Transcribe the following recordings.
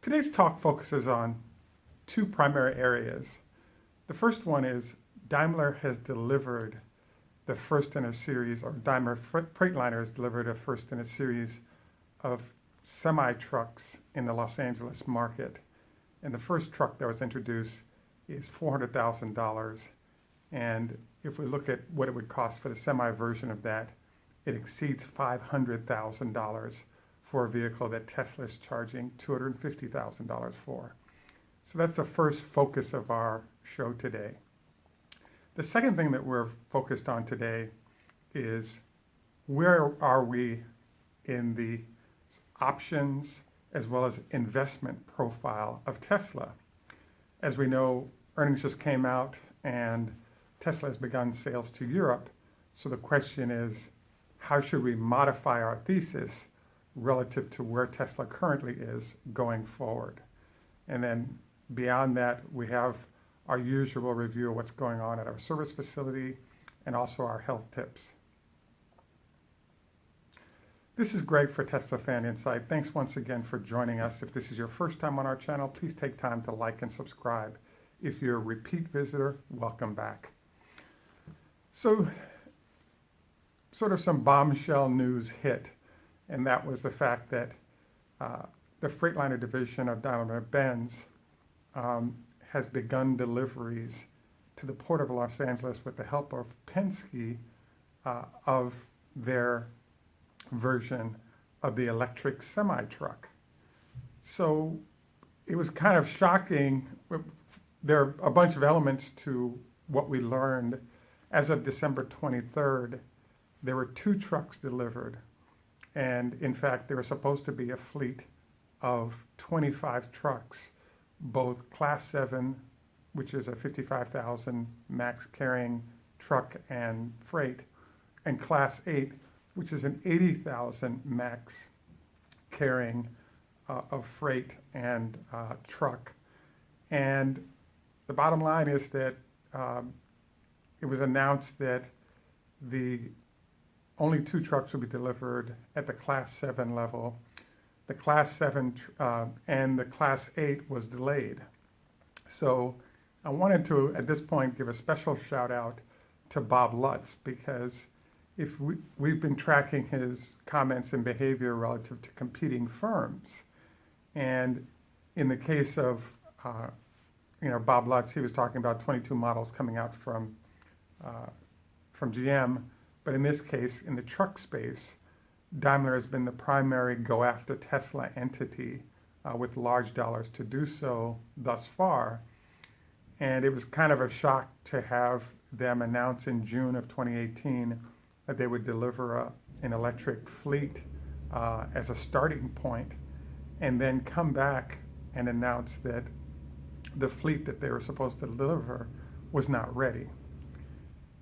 Today's talk focuses on two primary areas. The first one is Daimler has delivered the first in a series, or Daimler Freightliner has delivered a first in a series of semi-trucks in the Los Angeles market. And the first truck that was introduced is $400,000. And if we look at what it would cost for the semi version of that, it exceeds $500,000 for a vehicle that Tesla is charging $250,000 for. So that's the first focus of our show today. The second thing that we're focused on today is where are we in the options as well as investment profile of Tesla. As we know, earnings just came out and Tesla has begun sales to Europe. So the question is, how should we modify our thesis relative to where Tesla currently is going forward? And then beyond that, we have our usual review of what's going on at our service facility and also our health tips. This is Greg for Tesla Fan Insight. Thanks once again for joining us. If this is your first time on our channel, please take time to like and subscribe. If you're a repeat visitor, welcome back. So, sort of some bombshell news hit, and that was the fact that the Freightliner division of Daimler-Benz has begun deliveries to the Port of Los Angeles with the help of Penske of their version of the electric semi-truck. So it was kind of shocking. There are a bunch of elements to what we learned. As of December 23rd, there were 2 trucks delivered. And in fact, there was supposed to be a fleet of 25 trucks, both Class 7, which is a 55,000 max carrying truck and freight, and Class 8, which is an 80,000 max carrying of freight and truck. And the bottom line is that it was announced that the only 2 trucks will be delivered at the Class 7 level. The Class 7 and the Class 8 was delayed. So I wanted to, at this point, give a special shout out to Bob Lutz, because if we've been tracking his comments and behavior relative to competing firms. And in the case of Bob Lutz, he was talking about 22 models coming out from GM. But in this case, in the truck space, Daimler has been the primary go after Tesla entity with large dollars to do so thus far. And it was kind of a shock to have them announce in June of 2018 that they would deliver an electric fleet as a starting point, and then come back and announce that the fleet that they were supposed to deliver was not ready.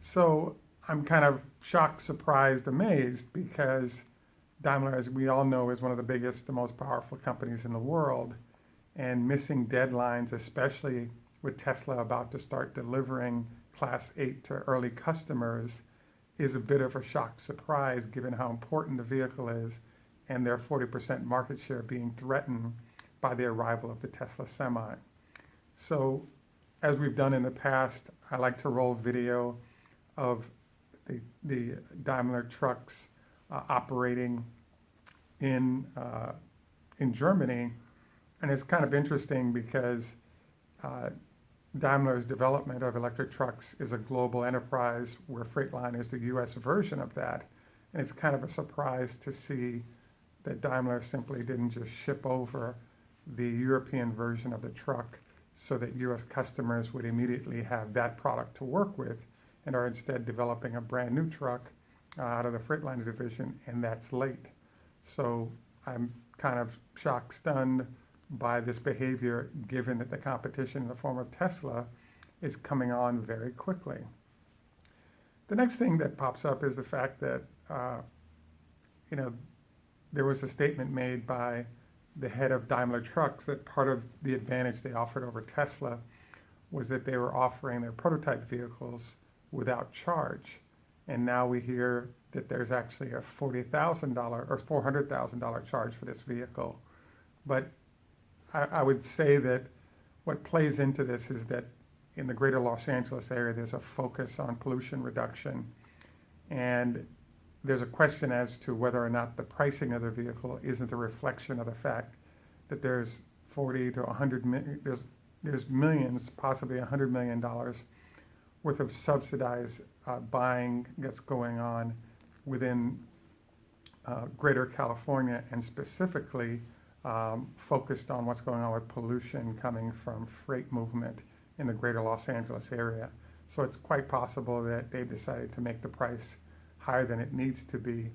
So I'm kind of shocked, surprised, amazed, because Daimler, as we all know, is one of the biggest, the most powerful companies in the world, and missing deadlines, especially with Tesla about to start delivering Class 8 to early customers, is a bit of a shock surprise given how important the vehicle is and their 40% market share being threatened by the arrival of the Tesla Semi. So, as we've done in the past, I like to roll video of the Daimler trucks operating in Germany, and it's kind of interesting because Daimler's development of electric trucks is a global enterprise, where Freightliner is the U.S. version of that. And it's kind of a surprise to see that Daimler simply didn't just ship over the European version of the truck so that U.S. customers would immediately have that product to work with, and are instead developing a brand new truck out of the Freightliner division, and that's late. So I'm kind of shocked, stunned by this behavior, given that the competition in the form of Tesla is coming on very quickly. The next thing that pops up is the fact that there was a statement made by the head of Daimler Trucks that part of the advantage they offered over Tesla was that they were offering their prototype vehicles without charge. And now we hear that there's actually a $40,000 or $400,000 charge for this vehicle. But I would say that what plays into this is that in the greater Los Angeles area, there's a focus on pollution reduction. And there's a question as to whether or not the pricing of the vehicle isn't a reflection of the fact that there's 40 to 100 million, there's millions, possibly $100 million worth of subsidized buying that's going on within Greater California, and specifically focused on what's going on with pollution coming from freight movement in the greater Los Angeles area. So it's quite possible that they've decided to make the price higher than it needs to be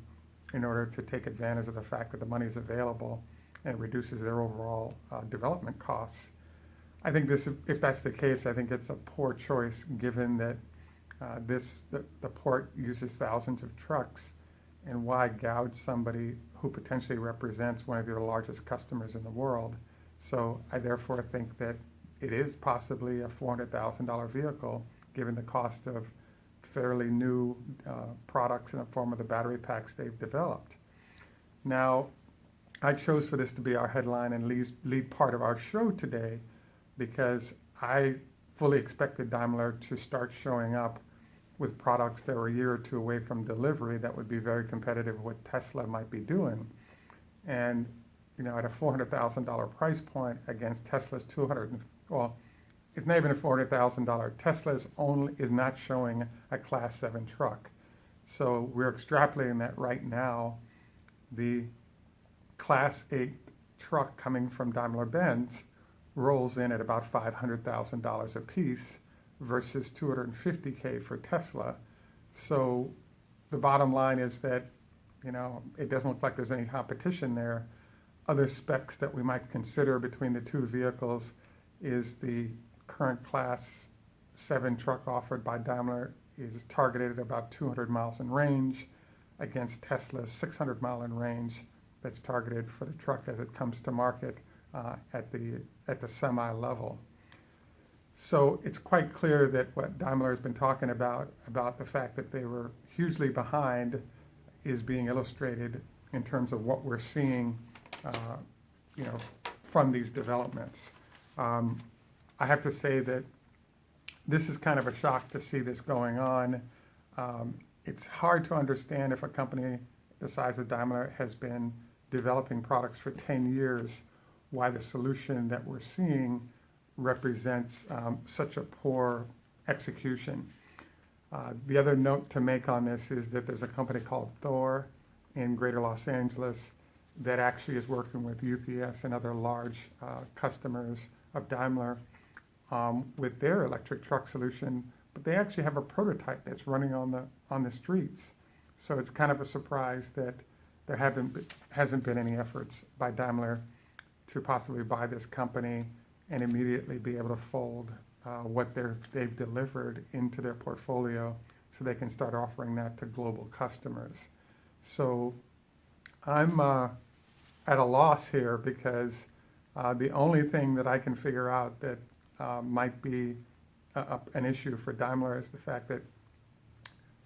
in order to take advantage of the fact that the money is available and it reduces their overall development costs. I think this, if that's the case, I think it's a poor choice given that the port uses thousands of trucks, and why gouge somebody who potentially represents one of your largest customers in the world? So I therefore think that it is possibly a $400,000 vehicle given the cost of fairly new products in the form of the battery packs they've developed. Now, I chose for this to be our headline and lead part of our show today because I fully expected Daimler to start showing up with products that were a year or two away from delivery that would be very competitive with what Tesla might be doing. And, you know, at a $400,000 price point against Tesla's it's not even a $400,000. Tesla's only is not showing a Class 7 truck. So we're extrapolating that right now. The Class 8 truck coming from Daimler-Benz rolls in at about $500,000 a piece versus $250K for Tesla. So the bottom line is that, you know, it doesn't look like there's any competition there. Other specs that we might consider between the two vehicles is the current Class 7 truck offered by Daimler is targeted at about 200 miles in range against Tesla's 600 mile in range that's targeted for the truck as it comes to market at the semi level. So it's quite clear that what Daimler has been talking about the fact that they were hugely behind, is being illustrated in terms of what we're seeing, you know, from these developments. I have to say that this is kind of a shock to see this going on. It's hard to understand if a company the size of Daimler has been developing products for 10 years, why the solution that we're seeing represents such a poor execution. The other note to make on this is that there's a company called Thor in Greater Los Angeles that actually is working with UPS and other large customers of Daimler with their electric truck solution, but they actually have a prototype that's running on the streets. So it's kind of a surprise that there hasn't been any efforts by Daimler to possibly buy this company and immediately be able to fold what they've delivered into their portfolio so they can start offering that to global customers. So I'm at a loss here because the only thing that I can figure out that might be an issue for Daimler is the fact that,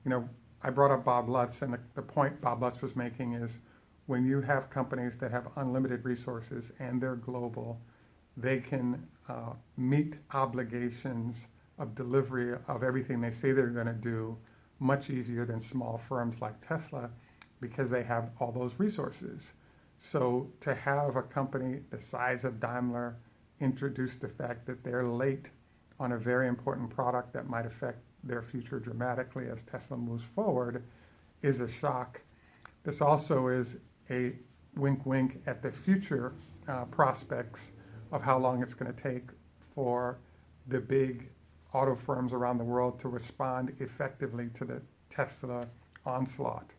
you know, I brought up Bob Lutz, and the point Bob Lutz was making is when you have companies that have unlimited resources and they're global, they can meet obligations of delivery of everything they say they're going to do much easier than small firms like Tesla because they have all those resources. So to have a company the size of Daimler introduce the fact that they're late on a very important product that might affect their future dramatically as Tesla moves forward is a shock. This also is a wink wink at the future prospects of how long it's going to take for the big auto firms around the world to respond effectively to the Tesla onslaught.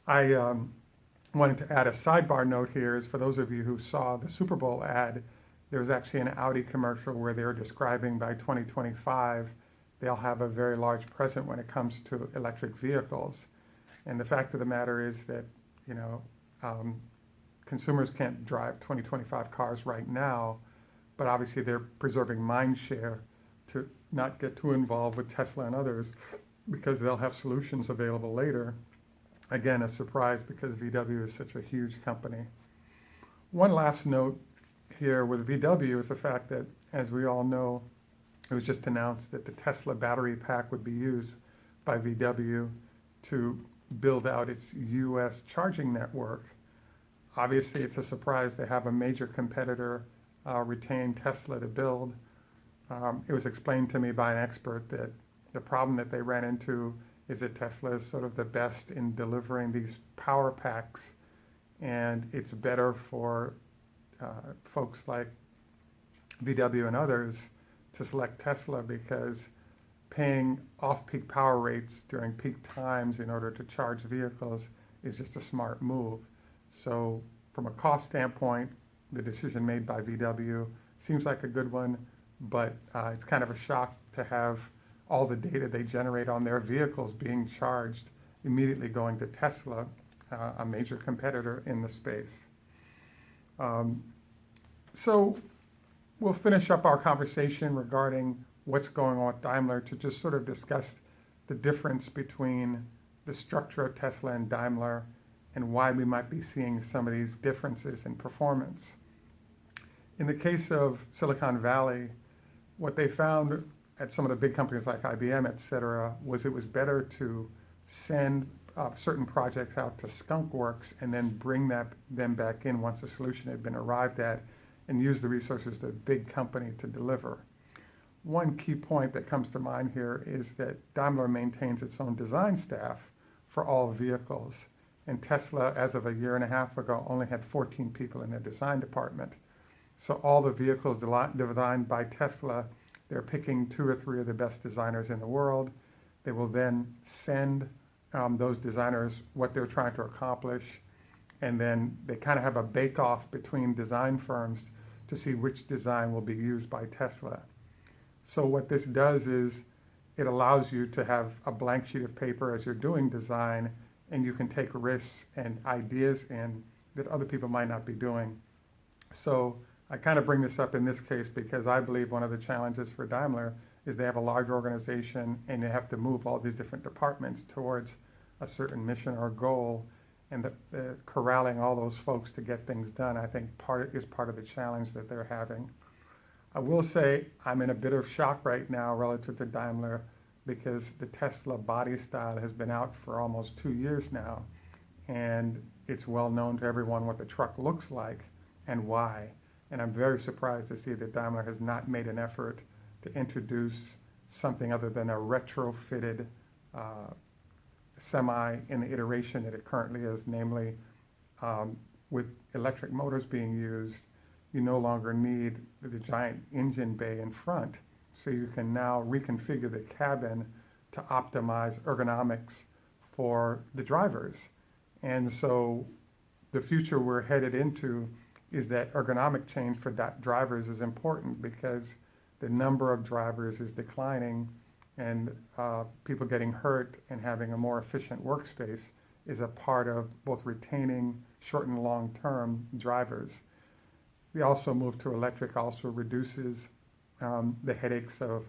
I wanted to add a sidebar note here is for those of you who saw the Super Bowl ad, there was actually an Audi commercial where they were describing by 2025 they'll have a very large presence when it comes to electric vehicles. And the fact of the matter is that, you know, consumers can't drive 2025 cars right now, but obviously they're preserving mind share to not get too involved with Tesla and others because they'll have solutions available later. Again, a surprise because VW is such a huge company. One last note here with VW is the fact that, as we all know, it was just announced that the Tesla battery pack would be used by VW to build out its U.S. charging network. Obviously, it's a surprise to have a major competitor retain Tesla to build. It was explained to me by an expert that the problem that they ran into is that Tesla is sort of the best in delivering these power packs, and it's better for folks like VW and others to select Tesla because paying off-peak power rates during peak times in order to charge vehicles is just a smart move. So from a cost standpoint, the decision made by VW seems like a good one, but it's kind of a shock to have all the data they generate on their vehicles being charged immediately going to Tesla, a major competitor in the space. So we'll finish up our conversation regarding what's going on with Daimler to just sort of discuss the difference between the structure of Tesla and Daimler and why we might be seeing some of these differences in performance. In the case of Silicon Valley, what they found at some of the big companies like IBM, et cetera, was it was better to send certain projects out to Skunk Works and then bring them back in once a solution had been arrived at and use the resources of the big company to deliver. One key point that comes to mind here is that Daimler maintains its own design staff for all vehicles, and Tesla, as of a year and a half ago, only had 14 people in their design department. So all the vehicles designed by Tesla, they're picking 2 or 3 of the best designers in the world. They will then send those designers what they're trying to accomplish, and then they kind of have a bake-off between design firms to see which design will be used by Tesla. So what this does is it allows you to have a blank sheet of paper as you're doing design, and you can take risks and ideas in that other people might not be doing. So I kind of bring this up in this case because I believe one of the challenges for Daimler is they have a large organization and they have to move all these different departments towards a certain mission or goal, and corralling all those folks to get things done, I think is part of the challenge that they're having. I will say I'm in a bit of shock right now relative to Daimler because the Tesla body style has been out for almost 2 years now, and it's well known to everyone what the truck looks like and why. And I'm very surprised to see that Daimler has not made an effort to introduce something other than a retrofitted Semi in the iteration that it currently is, namely with electric motors being used, you no longer need the giant engine bay in front. So you can now reconfigure the cabin to optimize ergonomics for the drivers. And so the future we're headed into is that ergonomic change for drivers is important because the number of drivers is declining, and people getting hurt and having a more efficient workspace is a part of both retaining short and long-term drivers. The also move to electric also reduces the headaches of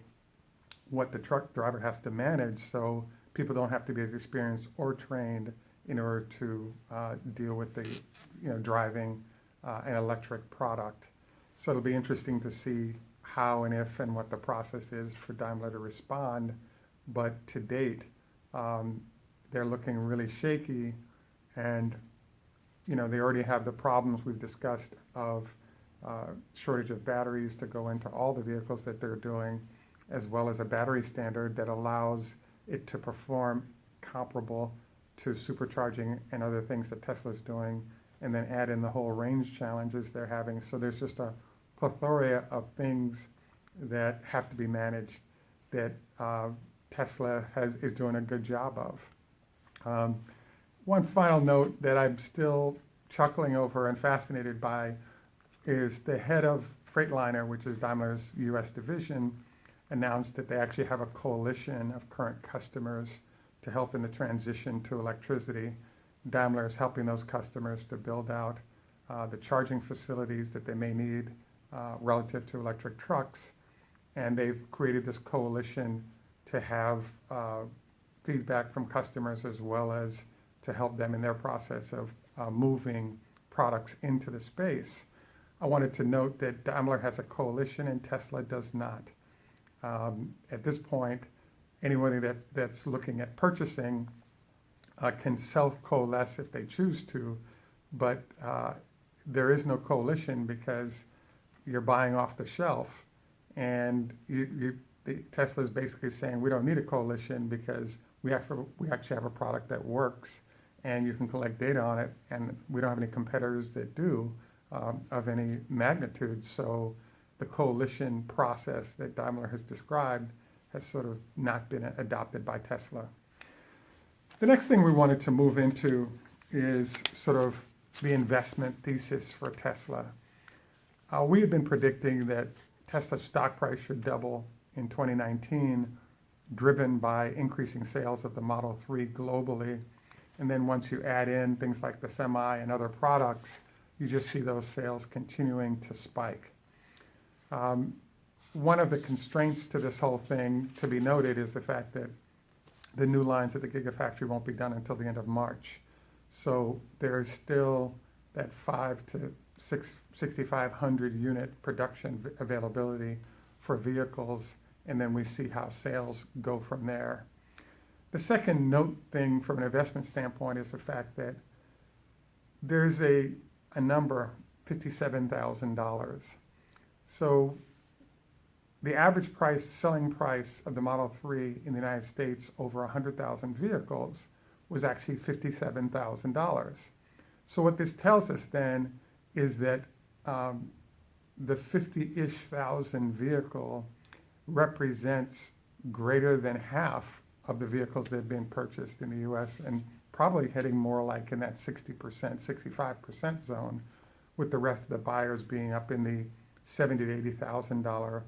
what the truck driver has to manage, so people don't have to be as experienced or trained in order to deal with the driving an electric product. So it'll be interesting to see how and if and what the process is for Daimler to respond, but to date they're looking really shaky, and they already have the problems we've discussed of shortage of batteries to go into all the vehicles that they're doing, as well as a battery standard that allows it to perform comparable to supercharging and other things that Tesla's doing, and then add in the whole range challenges they're having. So there's just a plethora of things that have to be managed that Tesla is doing a good job of. One final note that I'm still chuckling over and fascinated by is the head of Freightliner, which is Daimler's U.S. division, announced that they actually have a coalition of current customers to help in the transition to electricity. Daimler is helping those customers to build out the charging facilities that they may need relative to electric trucks, and they've created this coalition to have feedback from customers as well as to help them in their process of moving products into the space. I wanted to note that Daimler has a coalition and Tesla does not. At this point, anybody that's looking at purchasing can self-coalesce if they choose to, but there is no coalition because you're buying off the shelf, and Tesla is basically saying we don't need a coalition because we actually have a product that works, and you can collect data on it, and we don't have any competitors that do of any magnitude. So the coalition process that Daimler has described has sort of not been adopted by Tesla. The next thing we wanted to move into is sort of the investment thesis for Tesla. We have been predicting that Tesla's stock price should double in 2019, driven by increasing sales of the Model 3 globally. And then once you add in things like the Semi and other products, you just see those sales continuing to spike. One of the constraints to this whole thing to be noted is the fact that the new lines at the Gigafactory won't be done until the end of March. So there's still that 6,500 unit production availability for vehicles, and then we see how sales go from there. The second note thing from an investment standpoint is the fact that there's a number, $57,000. So the average selling price of the Model 3 in the United States over 100,000 vehicles was actually $57,000. So what this tells us then is that the 50-ish thousand vehicle represents greater than half of the vehicles that have been purchased in the U.S. and probably heading more like in that 60%, 65% zone, with the rest of the buyers being up in the $70,000 to $80,000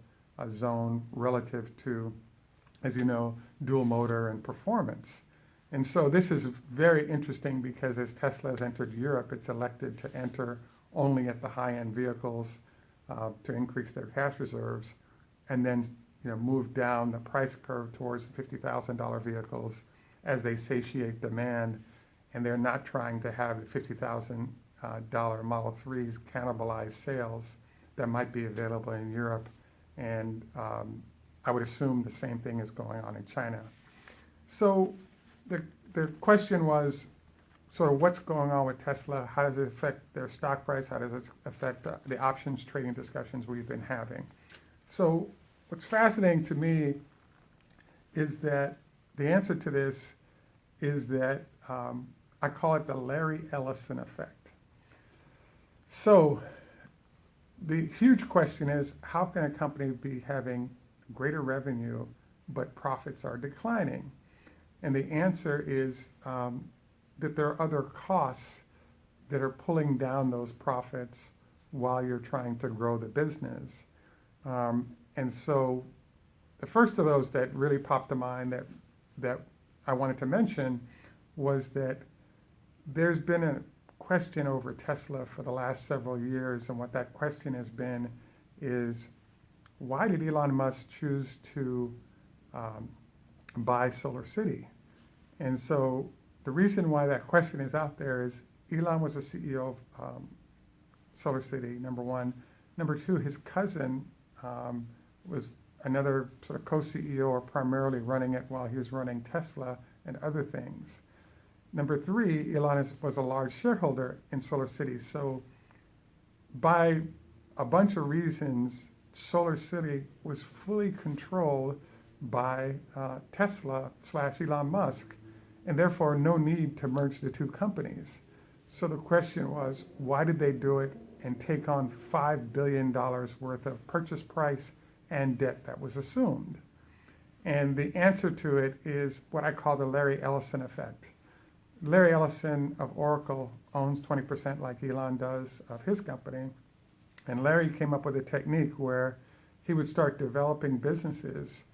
zone relative to, as you know, dual motor and performance. And so this is very interesting because as Tesla has entered Europe, it's elected to enter only at the high-end vehicles to increase their cash reserves, and then move down the price curve towards the $50,000 vehicles as they satiate demand, and they're not trying to have the $50,000 Model 3s cannibalize sales that might be available in Europe. And I would assume the same thing is going on in China. So the question was sort of what's going on with Tesla? How does it affect their stock price? How does it affect the options trading discussions we've been having? So what's fascinating to me is that the answer to this is that I call it the Larry Ellison effect. So the huge question is, how can a company be having greater revenue but profits are declining? And the answer is that there are other costs that are pulling down those profits while you're trying to grow the business. And so the first of those that really popped to mind that I wanted to mention was that there's been a question over Tesla for the last several years, and what that question has been is, why did Elon Musk choose to buy SolarCity? And so the reason why that question is out there is Elon was the CEO of SolarCity, number one. Number two, his cousin was another sort of co-CEO or primarily running it while he was running Tesla and other things. Number three, Elon was a large shareholder in SolarCity. So by a bunch of reasons, SolarCity was fully controlled by Tesla / Elon Musk, and therefore no need to merge the two companies. So the question was, why did they do it and take on $5 billion worth of purchase price and debt that was assumed? And the answer to it is what I call the Larry Ellison effect. Larry Ellison of Oracle owns 20%, like Elon does, of his company. And Larry came up with a technique where he would start developing businesses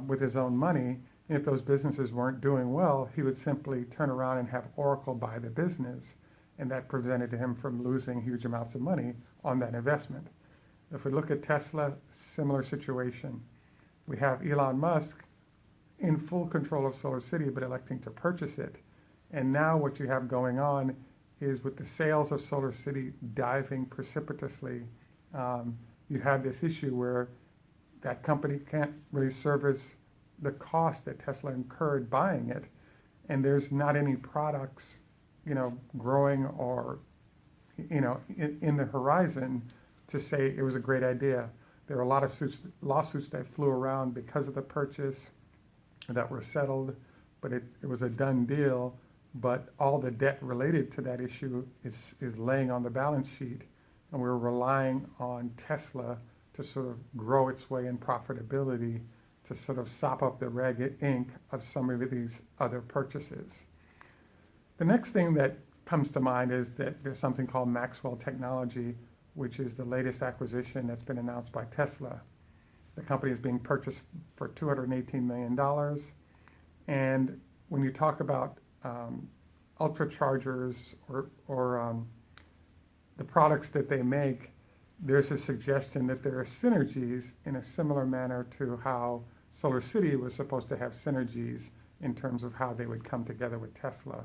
with his own money. And if those businesses weren't doing well, he would simply turn around and have Oracle buy the business. And that prevented him from losing huge amounts of money on that investment. If we look at Tesla, similar situation. We have Elon Musk in full control of SolarCity, but electing to purchase it. And now what you have going on is with the sales of SolarCity diving precipitously, you have this issue where that company can't really service the cost that Tesla incurred buying it, and there's not any products, growing or, in the horizon to say it was a great idea. There were a lot of lawsuits that flew around because of the purchase that were settled, but it was a done deal. But all the debt related to that issue is laying on the balance sheet, and we're relying on Tesla to sort of grow its way in profitability to sort of sop up the red ink of some of these other purchases. The next thing that comes to mind is that there's something called Maxwell Technology, which is the latest acquisition that's been announced by Tesla. The company is being purchased for $218 million. And when you talk about ultrachargers or the products that they make, there's a suggestion that there are synergies in a similar manner to how SolarCity was supposed to have synergies in terms of how they would come together with Tesla.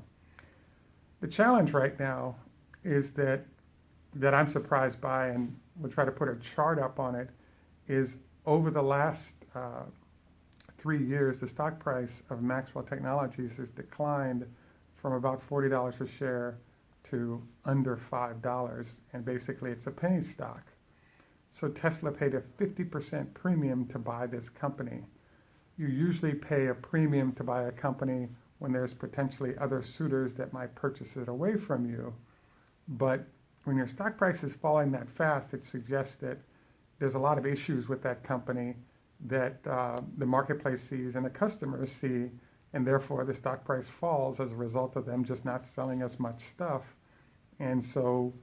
The challenge right now is that I'm surprised by, and we'll try to put a chart up on it, is over the last 3 years, the stock price of Maxwell Technologies has declined from about $40 a share to under $5, and basically it's a penny stock. So Tesla paid a 50% premium to buy this company. You usually pay a premium to buy a company when there's potentially other suitors that might purchase it away from you. But when your stock price is falling that fast, it suggests that there's a lot of issues with that company that the marketplace sees and the customers see, and therefore the stock price falls as a result of them just not selling as much stuff. And so,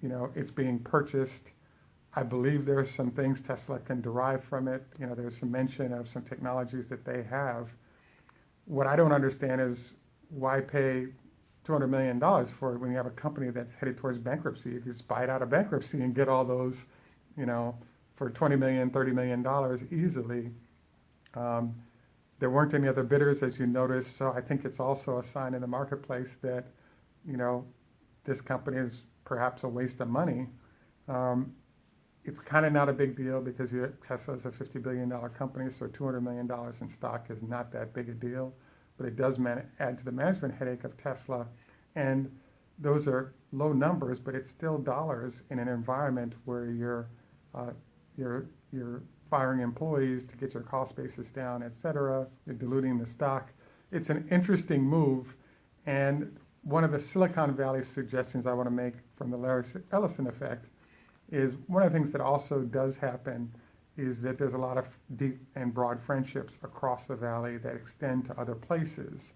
it's being purchased. I believe there's some things Tesla can derive from it. There's some mention of some technologies that they have. What I don't understand is why pay $200 million for it when you have a company that's headed towards bankruptcy. You could just buy it out of bankruptcy and get all those, for $20 million, $30 million easily. There weren't any other bidders, as you noticed, so I think it's also a sign in the marketplace that, this company is perhaps a waste of money. It's kind of not a big deal because Tesla is a $50 billion company, so $200 million in stock is not that big a deal, but it does add to the management headache of Tesla. And those are low numbers, but it's still dollars in an environment where you're firing employees to get your cost basis down, et cetera. You're diluting the stock. It's an interesting move. And one of the Silicon Valley suggestions I want to make from the Larry Ellison effect is one of the things that also does happen is that there's a lot of deep and broad friendships across the valley that extend to other places.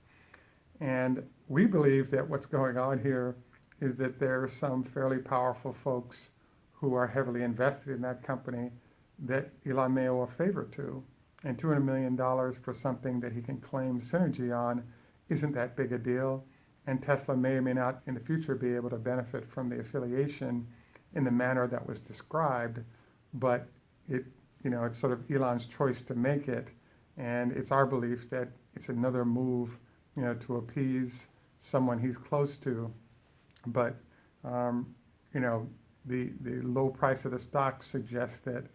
And we believe that what's going on here is that there are some fairly powerful folks who are heavily invested in that company that Elon may owe a favor to. And $200 million for something that he can claim synergy on isn't that big a deal. And Tesla may or may not in the future be able to benefit from the affiliation in the manner that was described, but it's sort of Elon's choice to make it. And it's our belief that it's another move, to appease someone he's close to. But, the low price of the stock suggests that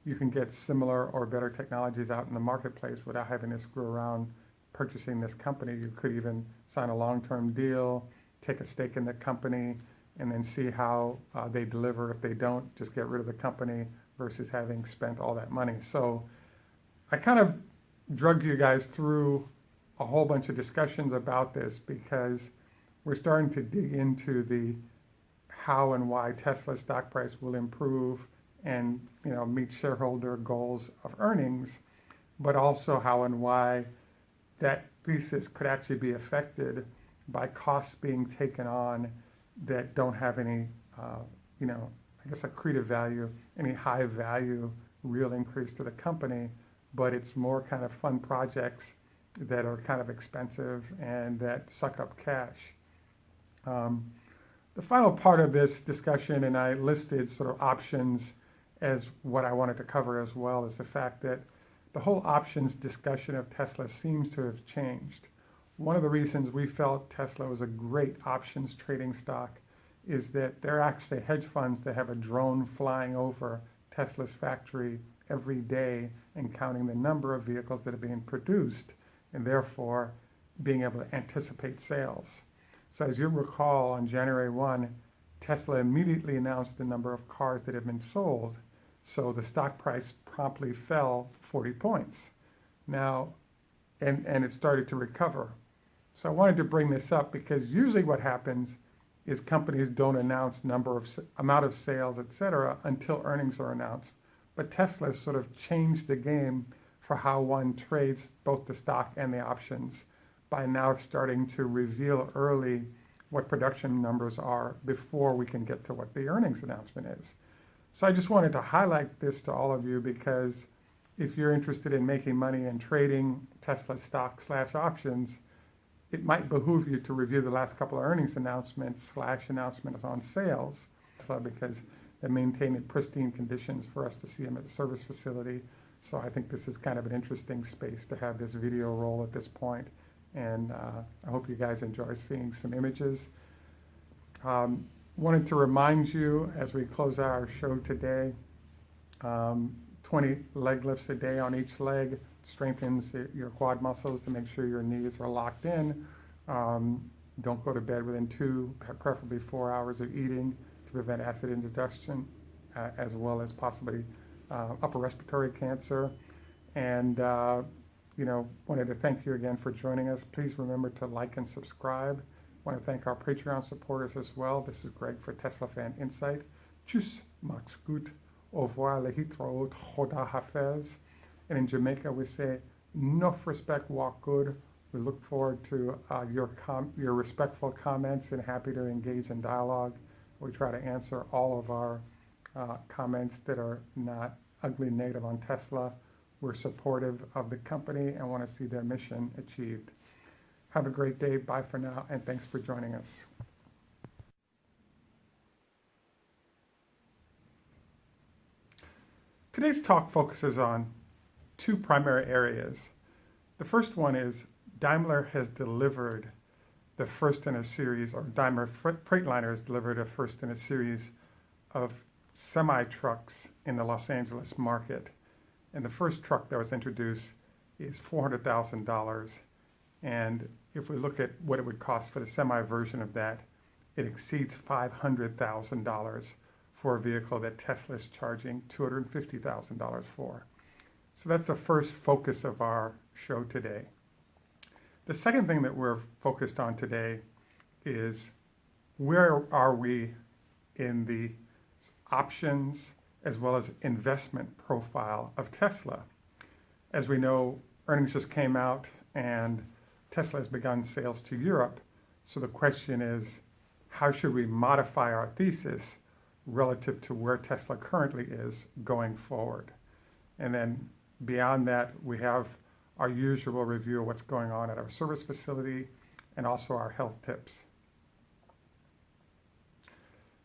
you can get similar or better technologies out in the marketplace without having to screw around purchasing this company. You could even sign a long-term deal, take a stake in the company, and then see how they deliver. If they don't, just get rid of the company versus having spent all that money. So I kind of drug you guys through a whole bunch of discussions about this because we're starting to dig into the how and why Tesla's stock price will improve and meet shareholder goals of earnings, but also how and why that thesis could actually be affected by costs being taken on that don't have any, accretive value, any high value, real increase to the company, but it's more kind of fun projects that are kind of expensive and that suck up cash. The final part of this discussion, and I listed sort of options as what I wanted to cover as well, is the fact that the whole options discussion of Tesla seems to have changed. One of the reasons we felt Tesla was a great options trading stock is that they're actually hedge funds that have a drone flying over Tesla's factory every day and counting the number of vehicles that are being produced and therefore being able to anticipate sales. So as you recall, on January 1, Tesla immediately announced the number of cars that had been sold. So the stock price promptly fell 40 points. Now, and it started to recover. So I wanted to bring this up because usually what happens is companies don't announce amount of sales, et cetera, until earnings are announced. But Tesla has sort of changed the game for how one trades both the stock and the options by now starting to reveal early what production numbers are before we can get to what the earnings announcement is. So I just wanted to highlight this to all of you because if you're interested in making money and trading Tesla stock / options, it might behoove you to review the last couple of earnings announcements / announcements on sales, because they maintain in pristine conditions for us to see them at the service facility. So I think this is kind of an interesting space to have this video roll at this point. And I hope you guys enjoy seeing some images. Wanted to remind you as we close out our show today, 20 leg lifts a day on each leg strengthens your quad muscles to make sure your knees are locked in. Don't go to bed within 2, preferably 4 hours of eating to prevent acid indigestion, as well as possibly upper respiratory cancer. And wanted to thank you again for joining us. Please remember to like and subscribe. Want to thank our Patreon supporters as well. This is Greg for Tesla Fan Insight. Tschüss, macht's gut. Au revoir, lehitraot, choda hafez. And in Jamaica, we say, enough respect, walk good. We look forward to your respectful comments and happy to engage in dialogue. We try to answer all of our comments that are not ugly negative on Tesla. We're supportive of the company and want to see their mission achieved. Have a great day. Bye for now, and thanks for joining us. Today's talk focuses on 2 primary areas. The first one is Daimler has delivered the first in a series, or Daimler Freightliner has delivered a first in a series of semi-trucks in the Los Angeles market. And the first truck that was introduced is $400,000. And if we look at what it would cost for the semi version of that, it exceeds $500,000 for a vehicle that Tesla is charging $250,000 for. So that's the first focus of our show today. The second thing that we're focused on today is where are we in the options as well as investment profile of Tesla. As we know, earnings just came out and Tesla has begun sales to Europe. So the question is, how should we modify our thesis relative to where Tesla currently is going forward? And then beyond that, we have our usual review of what's going on at our service facility and also our health tips.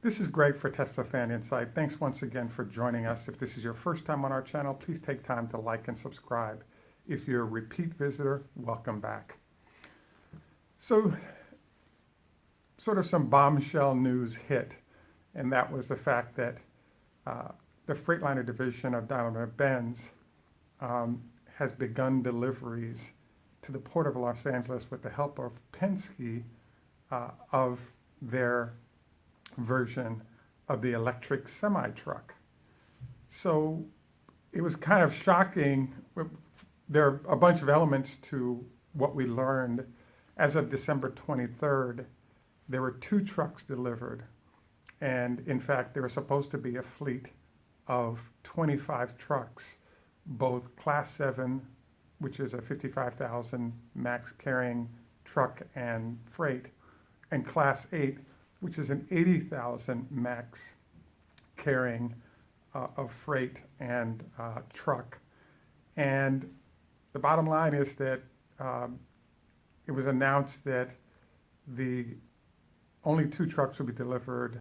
This is Greg for Tesla Fan Insight. Thanks once again for joining us. If this is your first time on our channel, please take time to like and subscribe. If you're a repeat visitor, welcome back. So, sort of some bombshell news hit, and that was the fact that the Freightliner division of Daimler-Benz has begun deliveries to the Port of Los Angeles with the help of Penske of their version of the electric semi-truck. So it was kind of shocking. There are a bunch of elements to what we learned. As of December 23rd, there were 2 trucks delivered. And in fact, there was supposed to be a fleet of 25 trucks, both Class 7, which is a 55,000 max carrying truck and freight, and Class 8, which is an 80,000 max carrying of freight and truck. And the bottom line is that it was announced that the only 2 trucks would be delivered